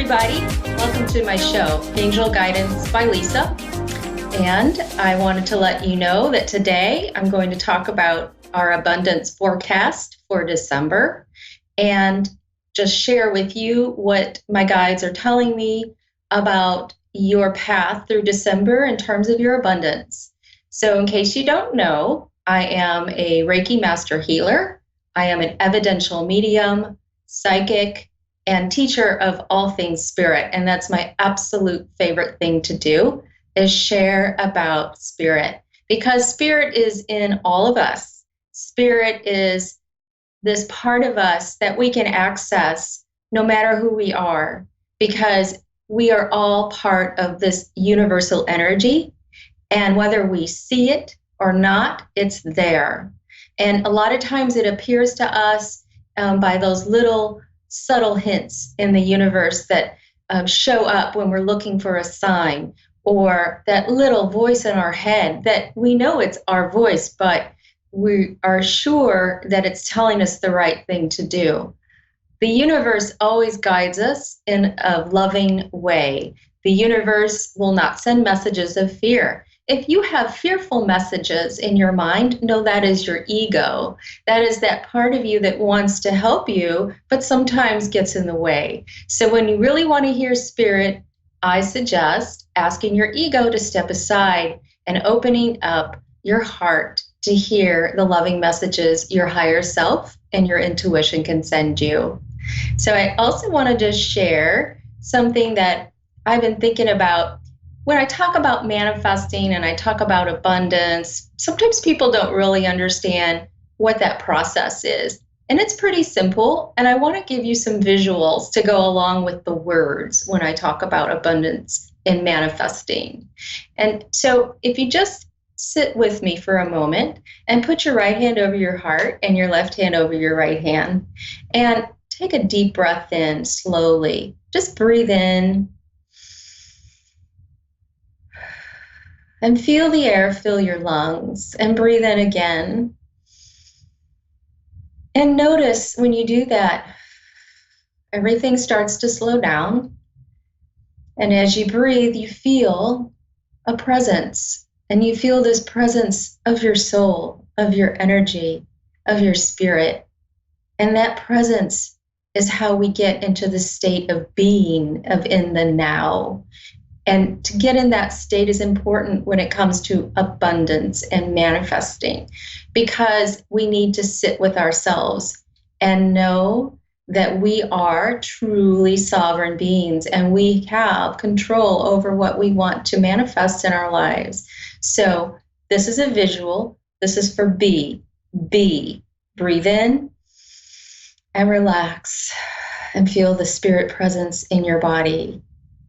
everybody. Welcome to my show, Angel Guidance by Lisa. And I wanted to let you know that today I'm going to talk about our abundance forecast for December and just share with you what my guides are telling me about your path through December in terms of your abundance. So in case you don't know, I am a Reiki Master Healer. I am an evidential medium, psychic, and teacher of all things spirit. And that's my absolute favorite thing to do, is share about spirit, because spirit is in all of us. Spirit is this part of us that we can access no matter who we are, because we are all part of this universal energy. And whether we see it or not, it's there. And a lot of times it appears to us by those little subtle hints in the universe that show up when we're looking for a sign, or that little voice in our head that we know it's our voice, but we are sure that it's telling us the right thing to do. The universe always guides us in a loving way. The universe will not send messages of fear. If you have fearful messages in your mind, know that is your ego. That is that part of you that wants to help you, but sometimes gets in the way. So when you really want to hear spirit, I suggest asking your ego to step aside and opening up your heart to hear the loving messages your higher self and your intuition can send you. So I also wanted to share something that I've been thinking about. When I talk about manifesting and I talk about abundance, sometimes people don't really understand what that process is. And it's pretty simple. And I want to give you some visuals to go along with the words when I talk about abundance and manifesting. And so if you just sit with me for a moment and put your right hand over your heart and your left hand over your right hand, and take a deep breath in slowly. Just breathe in. And feel the air fill your lungs, and breathe in again. And notice when you do that, everything starts to slow down. And as you breathe, you feel a presence. And you feel this presence of your soul, of your energy, of your spirit. And that presence is how we get into the state of being, of in the now. And to get in that state is important when it comes to abundance and manifesting, because we need to sit with ourselves and know that we are truly sovereign beings and we have control over what we want to manifest in our lives. So this is a visual. This is for B. B. Breathe in and relax and feel the spirit presence in your body.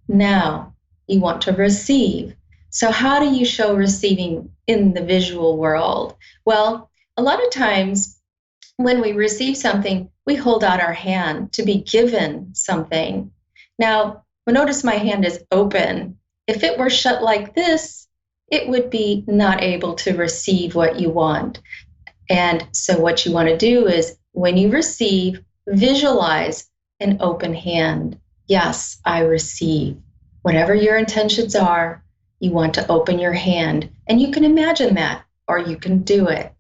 Now, you want to receive. So how do you show receiving in the visual world? Well, a lot of times when we receive something, we hold out our hand to be given something. Now, notice my hand is open. If it were shut like this, it would be not able to receive what you want. And so what you want to do is when you receive, visualize an open hand. Yes, I receive. Whatever your intentions are, you want to open your hand, and you can imagine that, or you can do it.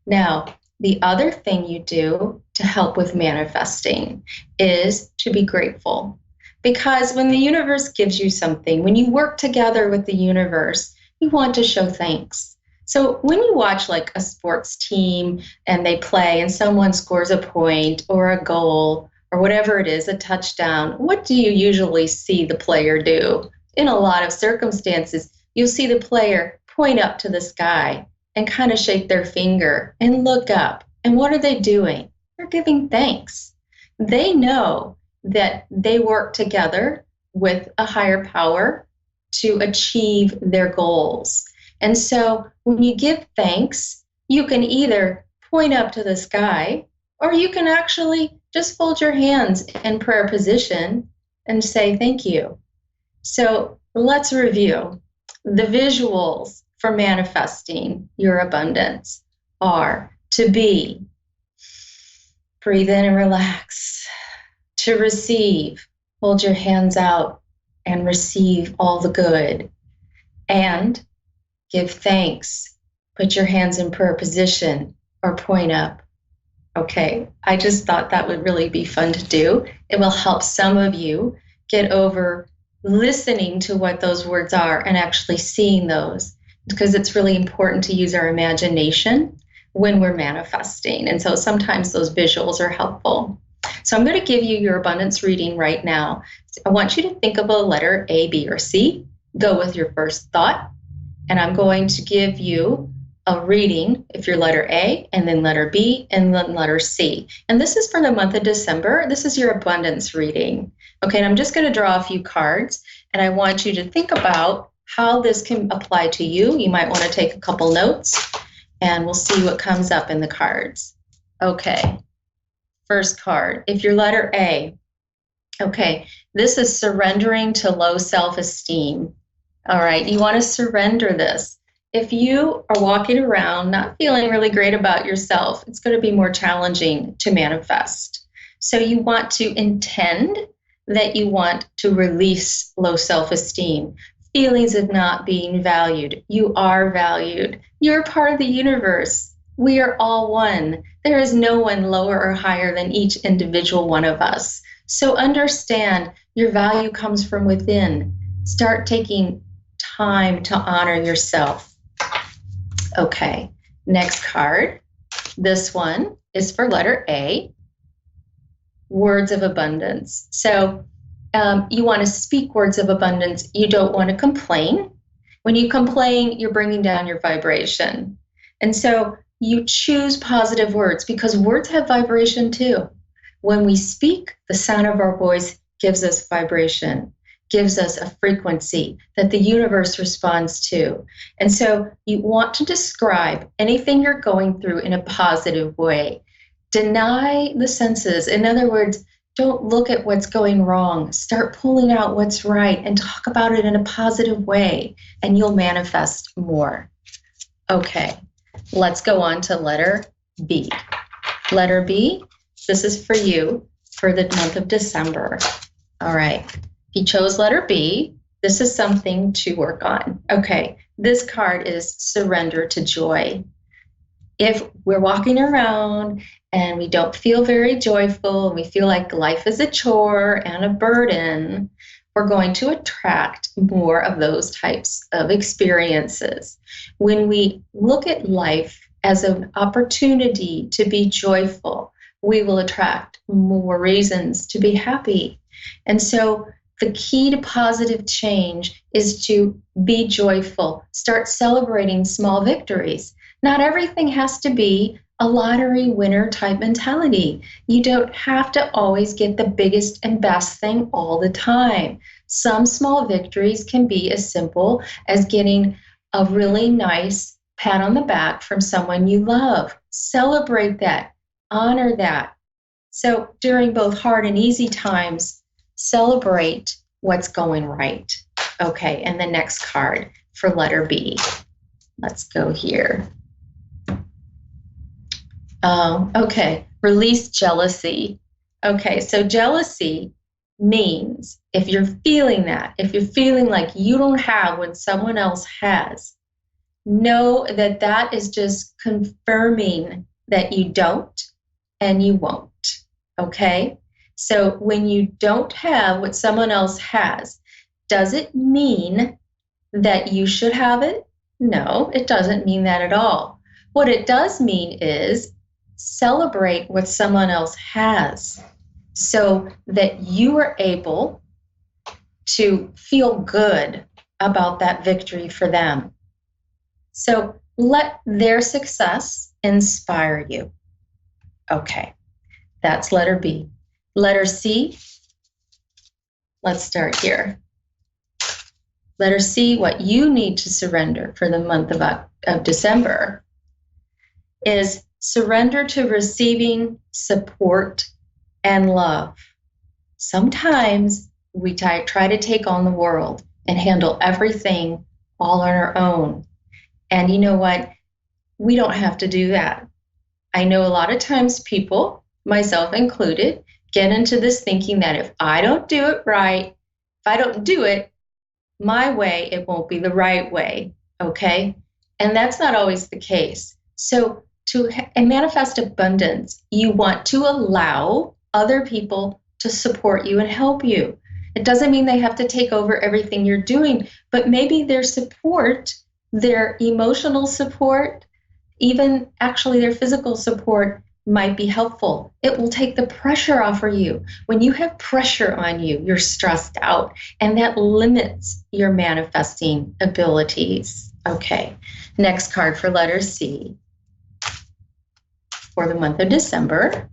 Now, the other thing you do to help with manifesting is to be grateful. Because when the universe gives you something, when you work together with the universe, you want to show thanks. So when you watch like a sports team and they play and someone scores a point or a goal, or whatever it is, a touchdown, what do you usually see the player do? In a lot of circumstances, you'll see the player point up to the sky and kind of shake their finger and look up. And what are they doing? They're giving thanks. They know that they work together with a higher power to achieve their goals. And so when you give thanks, you can either point up to the sky, or you can actually just fold your hands in prayer position and say thank you. So let's review. The visuals for manifesting your abundance are to be, breathe in and relax, to receive, Hold your hands out and receive all the good. And give thanks. Put your hands in prayer position or point up. Okay, I just thought that would really be fun to do. It will help some of you get over listening to what those words are and actually seeing those, because it's really important to use our imagination when we're manifesting. And so sometimes those visuals are helpful. So I'm going to give you your abundance reading right now. I want you to think of a letter A, B, or C. Go with your first thought. And I'm going to give you a reading if you're letter A, and then letter B, and then letter C. And this is for the month of December. This is your abundance reading. Okay, and I'm just going to draw a few cards, and I want you to think about how this can apply to you. You might want to take a couple notes, and we'll see what comes up in the cards. Okay, first card. If you're letter A, okay, this is surrendering to low self-esteem. All right, you want to surrender this. If you are walking around not feeling really great about yourself, it's going to be more challenging to manifest. So you want to intend that you want to release low self-esteem, feelings of not being valued. You are valued. You're part of the universe. We are all one. There is no one lower or higher than each individual one of us. So understand your value comes from within. Start taking time to honor yourself. Okay, next card. This one is for letter A, words of abundance. So you want to speak words of abundance. You don't want to complain. When you complain, you're bringing down your vibration. And so you choose positive words because words have vibration too. When we speak, the sound of our voice gives us vibration, gives us a frequency that the universe responds to. And so you want to describe anything you're going through in a positive way. Deny the senses. In other words, don't look at what's going wrong. Start pulling out what's right and talk about it in a positive way, and you'll manifest more. Okay, let's go on to letter B. Letter B, this is for you for the month of December. All right. If you chose letter B, this is something to work on. Okay, this card is surrender to joy. If we're walking around and we don't feel very joyful, and we feel like life is a chore and a burden, we're going to attract more of those types of experiences. When we look at life as an opportunity to be joyful, we will attract more reasons to be happy. And so the key to positive change is to be joyful. Start celebrating small victories. Not everything has to be a lottery winner type mentality. You don't have to always get the biggest and best thing all the time. Some small victories can be as simple as getting a really nice pat on the back from someone you love. Celebrate that. Honor that. So during both hard and easy times, celebrate what's going right. Okay, and the next card for letter B. Let's go here. Okay, release jealousy. Okay, so jealousy means if you're feeling that, if you're feeling like you don't have what someone else has, know that that is just confirming that you don't and you won't. Okay? So when you don't have what someone else has, does it mean that you should have it? No, it doesn't mean that at all. What it does mean is celebrate what someone else has so that you are able to feel good about that victory for them. So let their success inspire you. Okay, that's letter B. Letter C, let's start here. Letter C, what you need to surrender for the month of December is surrender to receiving support and love. Sometimes we try to take on the world and handle everything all on our own. And you know what? We don't have to do that. I know a lot of times people, myself included, get into this thinking that if I don't do it right, if I don't do it my way, it won't be the right way. Okay. And that's not always the case. So and manifest abundance, you want to allow other people to support you and help you. It doesn't mean they have to take over everything you're doing, but maybe their support, their emotional support, even actually their physical support might be helpful. It will take the pressure off of you. When you have pressure on you, you're stressed out, and that limits your manifesting abilities. Okay, next card for letter C for the month of December.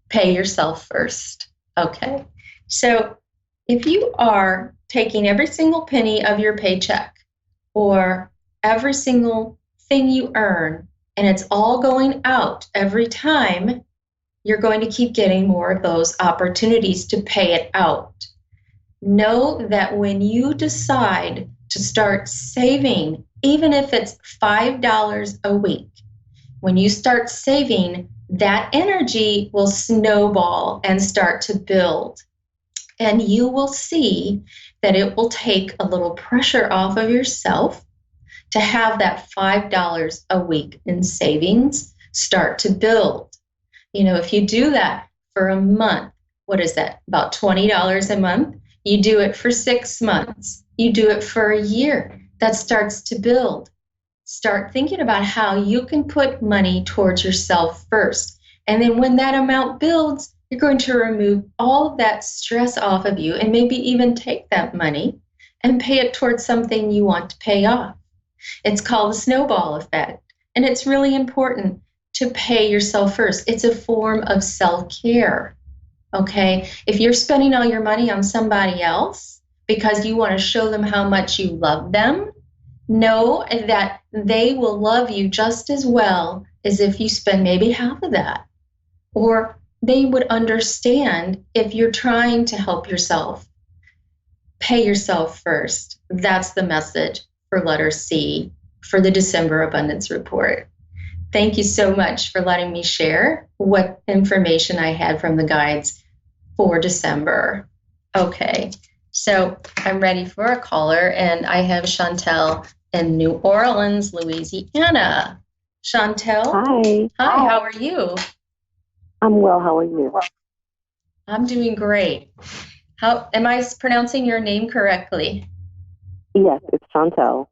Pay yourself first. Okay, so if you are taking every single penny of your paycheck or every single thing you earn, and it's all going out every time, you're going to keep getting more of those opportunities to pay it out. Know that when you decide to start saving, even if it's $5 a week, when you start saving, that energy will snowball and start to build. And you will see that it will take a little pressure off of yourself to have that $5 a week in savings start to build. You know, if you do that for a month, what is that? About $20 a month. You do it for 6 months. You do it for a year. That starts to build. Start thinking about how you can put money towards yourself first. And then when that amount builds, you're going to remove all of that stress off of you and maybe even take that money and pay it towards something you want to pay off. It's called the snowball effect. And it's really important to pay yourself first. It's a form of self-care. Okay? If you're spending all your money on somebody else because you want to show them how much you love them, know that they will love you just as well as if you spend maybe half of that. Or they would understand if you're trying to help yourself. Pay yourself first. That's the message for letter C for the December Abundance Report. Thank you so much for letting me share what information I had from the guides for December. Okay, so I'm ready for a caller, and I have Chantel in New Orleans, Louisiana. Chantel? Hi. Hi, how are you? I'm well. How are you? I'm doing great. How am I pronouncing your name correctly? Yes, it's Chantel.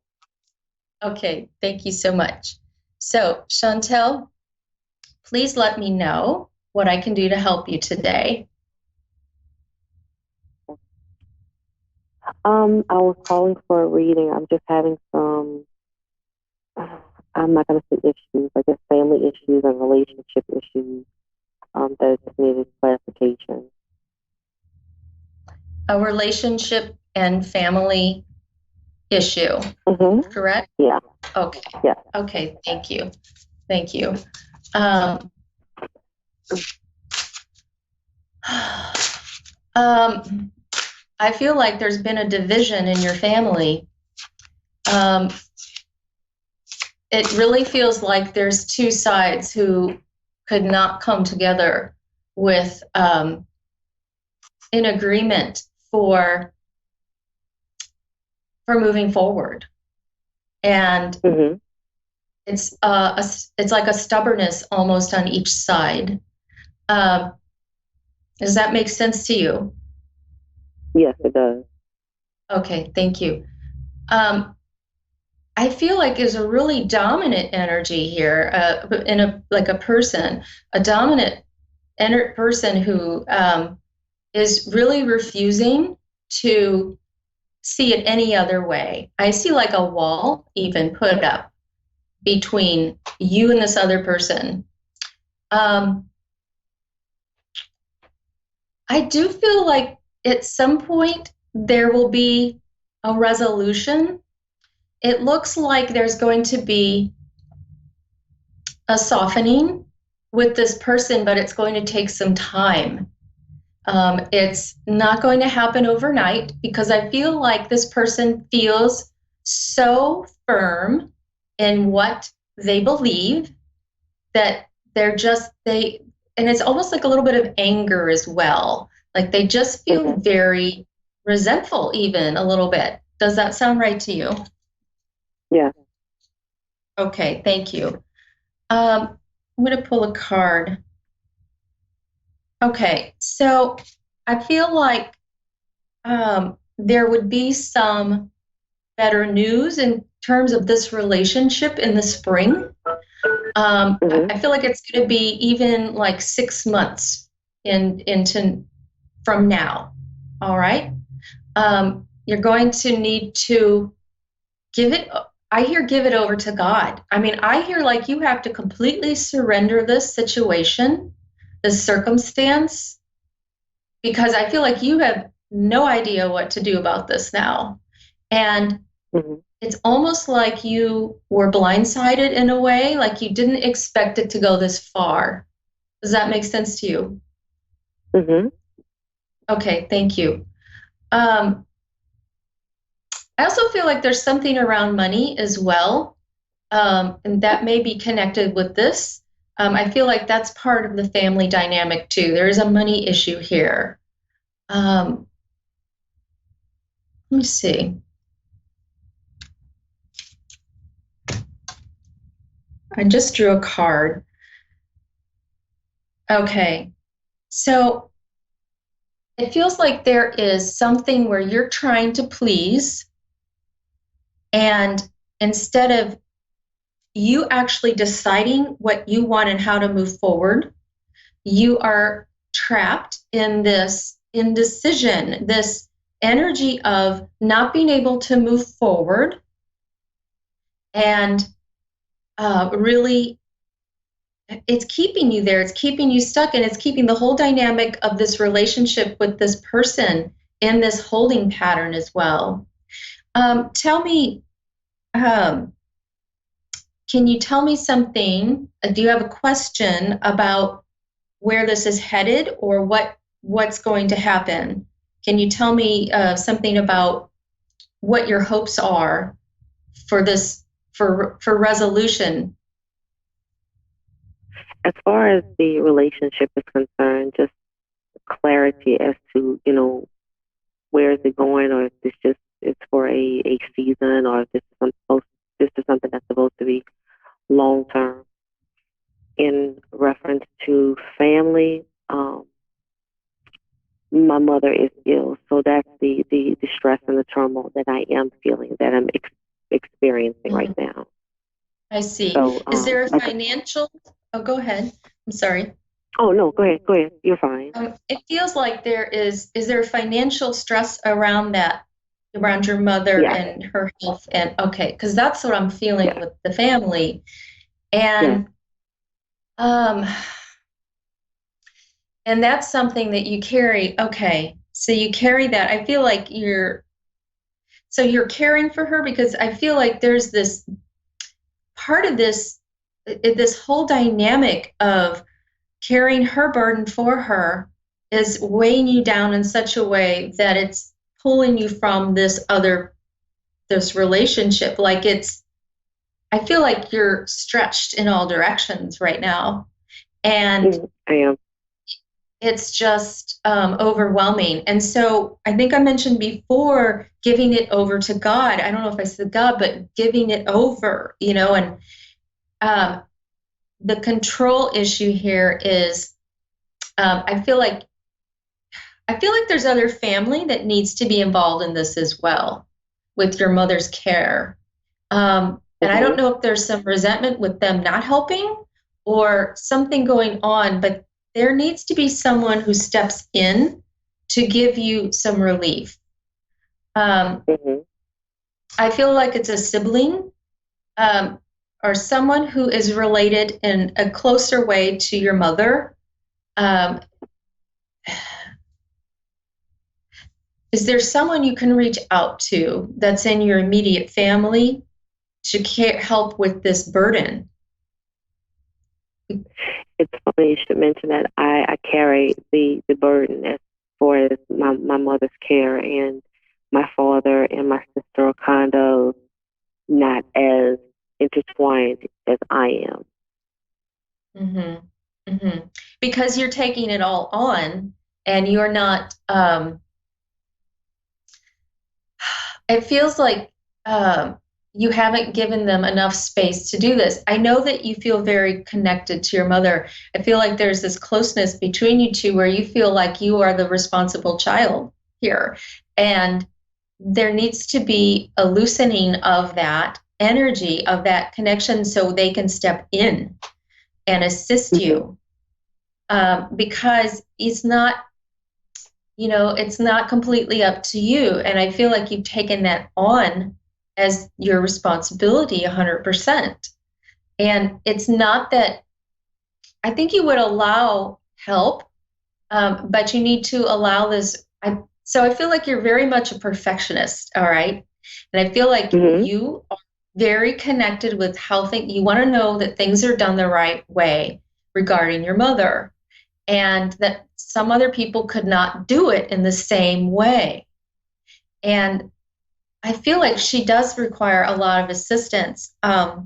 Okay, thank you so much. So, Chantel, please let me know what I can do to help you today. I was calling for a reading. I'm just having some, I'm not going to say issues, I guess family issues and relationship issues that just needed clarification. A relationship and family issue, correct? Yeah. Okay. Yeah. Okay, thank you. Thank you. I feel like there's been a division in your family. It really feels like there's two sides who could not come together with in agreement for moving forward. And it's like a stubbornness almost on each side. Does that make sense to you? Yes, it does. Okay, thank you. I feel like there's a really dominant energy here in a person, a dominant person who is really refusing to see it any other way. I see like a wall even put up between you and this other person. I do feel like at some point there will be a resolution. It looks like there's going to be a softening with this person, but it's going to take some time. It's not going to happen overnight because I feel like this person feels so firm in what they believe that and it's almost like a little bit of anger as well. Like they just feel Mm-hmm. very resentful, even a little bit. Does that sound right to you? Yeah. Okay, thank you. I'm going to pull a card. Okay, so I feel like there would be some better news in terms of this relationship in the spring. Mm-hmm. I feel like it's going to be even like 6 months into from now. All right. You're going to need to give it. I hear give it over to God. I mean, I hear like you have to completely surrender this situation, this circumstance, because I feel like you have no idea what to do about this now. And Mm-hmm. it's almost like you were blindsided in a way, like you didn't expect it to go this far. Does that make sense to you? Mm-hmm. Okay, thank you. Um, I also feel like there's something around money as well, and that may be connected with this. I feel like that's part of the family dynamic too. There is a money issue here. Um, let me see. I just drew a card. Okay, so it feels like there is something where you're trying to please, and instead of you actually deciding what you want and how to move forward, you are trapped in this indecision, this energy of not being able to move forward and really it's keeping you there, it's keeping you stuck, and it's keeping the whole dynamic of this relationship with this person in this holding pattern as well. Tell me, um, can you tell me something? Do you have a question about where this is headed or what's going to happen? Can you tell me something about what your hopes are for this for resolution? As far as the relationship is concerned, just clarity as to, where is it going, or if this just is for a season, or if this is something that's supposed to be long term. In reference to family, my mother is ill, so that's the stress and the turmoil that I am feeling, that I'm experiencing right Mhm. now. I see. So, Is there a like, financial? Oh, go ahead. I'm sorry. oh no, go ahead, you're fine. It feels like is there financial stress around that, around your mother Yes, and her health? And okay, because that's what I'm feeling yes, with the family. yes. And um, and that's something that you carry. Okay, so you carry that. I feel like you're caring for her because I feel like there's this part of this whole dynamic of carrying her burden for her is weighing you down in such a way that it's pulling you from this relationship. Like I feel like you're stretched in all directions right now, and I am. it's just overwhelming. And so I think I mentioned before giving it over to God. I don't know if I said God, but giving it over, and um, the control issue here is I feel like there's other family that needs to be involved in this as well with your mother's care. And I Mm-hmm. don't know if there's some resentment with them not helping or something going on, but there needs to be someone who steps in to give you some relief. Um, Mm-hmm. I feel like it's a sibling um, or someone who is related in a closer way to your mother. Um, is there someone you can reach out to that's in your immediate family to help with this burden? It's funny you should mention that. I carry the burden as far as my mother's care, and my father and my sister are kind of not as intertwined as I am. Mm-hmm. Mm-hmm. Because you're taking it all on, and you're not, it feels like you haven't given them enough space to do this. I know that you feel very connected to your mother. I feel like there's this closeness between you two where you feel like you are the responsible child here. And there needs to be a loosening of that energy, of that connection, so they can step in and assist you. Because it's not, it's not completely up to you. And I feel like you've taken that on as your responsibility 100%. And it's not that, I think you would allow help, but you need to allow this. So I feel like you're very much a perfectionist, all right? And I feel like you are very connected with how you want to know that things are done the right way regarding your mother, and that some other people could not do it in the same way. And I feel like she does require a lot of assistance. I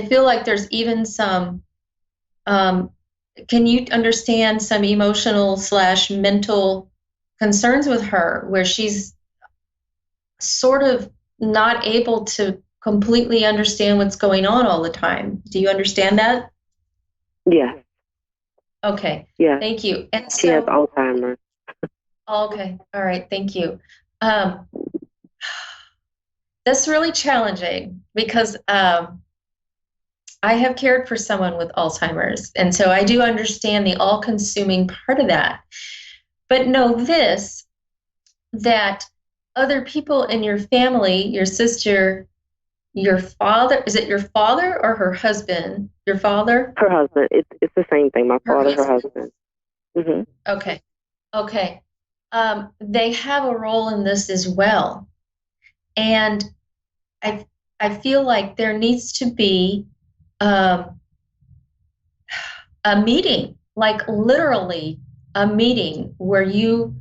feel like there's even some, can you understand some emotional/mental concerns with her where she's sort of not able to completely understand what's going on all the time? Do you understand that? Yeah. Okay. Yeah. Thank you. And she has Alzheimer's. Okay. All right. Thank you. That's really challenging because I have cared for someone with Alzheimer's. And so I do understand the all-consuming part of that. But know this, that other people in your family, your sister, your father, is it your father or her husband? Your father? Her husband. It's the same thing. My father, her husband. Mm-hmm. Okay. Okay. They have a role in this as well. And I feel like there needs to be a meeting, like literally a meeting where you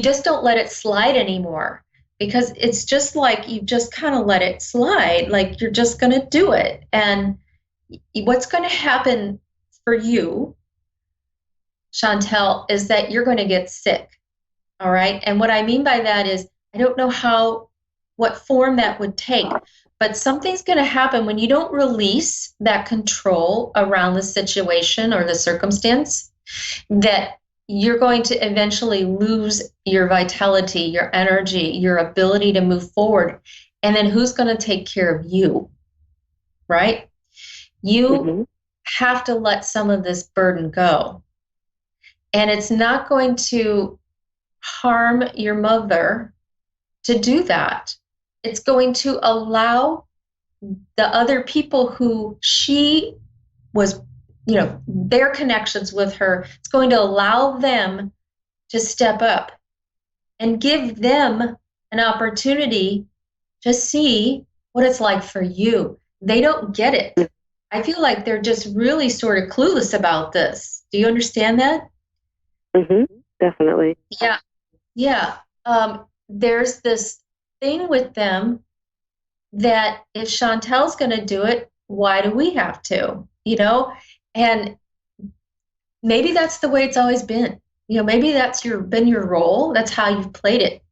just don't let it slide anymore, because it's just like you just kind of let it slide, like you're just going to do it. And what's going to happen for you, Chantel, is that you're going to get sick. All right. And what I mean by that is, I don't know what form that would take, but something's going to happen when you don't release that control around the situation or the circumstance, that you're going to eventually lose your vitality, your energy, your ability to move forward. And then who's going to take care of you? Right? You have to let some of this burden go. And it's not going to harm your mother to do that. It's going to allow the other people who she was, their connections with her, it's going to allow them to step up and give them an opportunity to see what it's like for you. They don't get it. I feel like they're just really sort of clueless about this. Do you understand that? Definitely. Yeah. Yeah. There's this thing with them that if Chantel's going to do it, why do we have to? And maybe that's the way it's always been. Maybe that's been your role. That's how you've played it.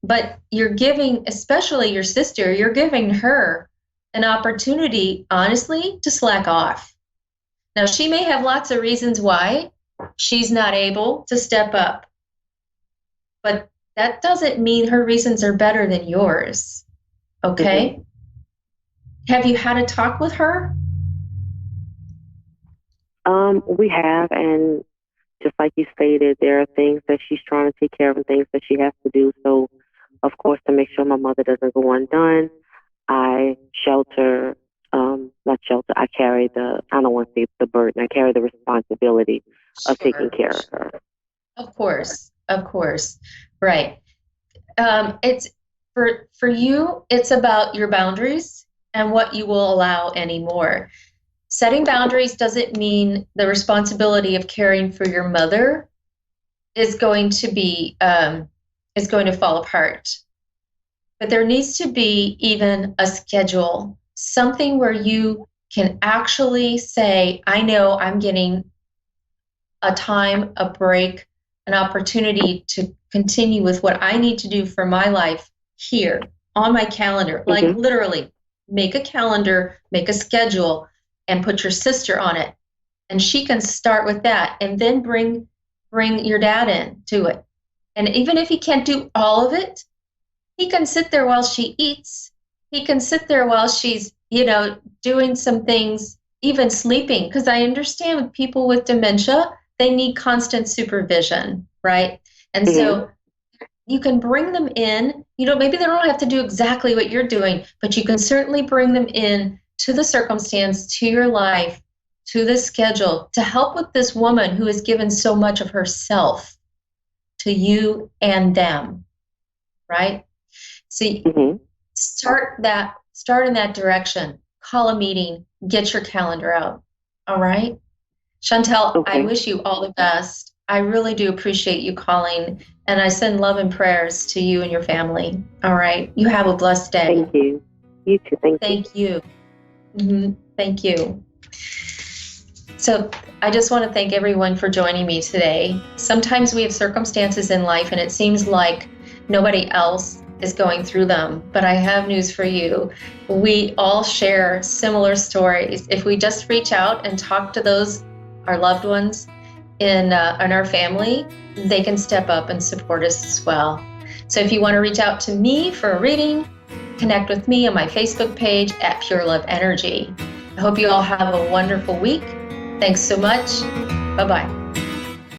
But you're giving, especially your sister, you're giving her an opportunity, honestly, to slack off. Now, she may have lots of reasons why she's not able to step up, but that doesn't mean her reasons are better than yours. Okay? Have you had a talk with her? We have, and just like you stated, there are things that she's trying to take care of and things that she has to do. So, of course, to make sure my mother doesn't go undone, I shelter, I carry I don't want to say the burden, I carry the responsibility of taking care of her. Of course. Right. It's for you, it's about your boundaries and what you will allow anymore. Setting boundaries doesn't mean the responsibility of caring for your mother is going to fall apart. But there needs to be even a schedule, something where you can actually say, I know I'm getting a time, a break, an opportunity to continue with what I need to do for my life here on my calendar. Like literally make a calendar, make a schedule, and put your sister on it. And she can start with that, and then bring your dad in to it. And even if he can't do all of it, he can sit there while she eats. He can sit there while she's, doing some things, even sleeping. Because I understand with people with dementia, they need constant supervision, right? And so you can bring them in, maybe they don't have to do exactly what you're doing, but you can certainly bring them in to the circumstance, to your life, to the schedule, to help with this woman who has given so much of herself to you and them, right? See, start in that direction. Call a meeting, get your calendar out. All right? Chantel, I wish you all the best. I really do appreciate you calling, and I send love and prayers to you and your family. All right? You have a blessed day. Thank you. You too. Thank you. Thank you. So I just want to thank everyone for joining me today. Sometimes we have circumstances in life and it seems like nobody else is going through them, but I have news for you. We all share similar stories. If we just reach out and talk to our loved ones in our family, they can step up and support us as well. So if you want to reach out to me for a reading, connect with me on my Facebook page at Pure Love Energy. I hope you all have a wonderful week. Thanks so much. Bye-bye.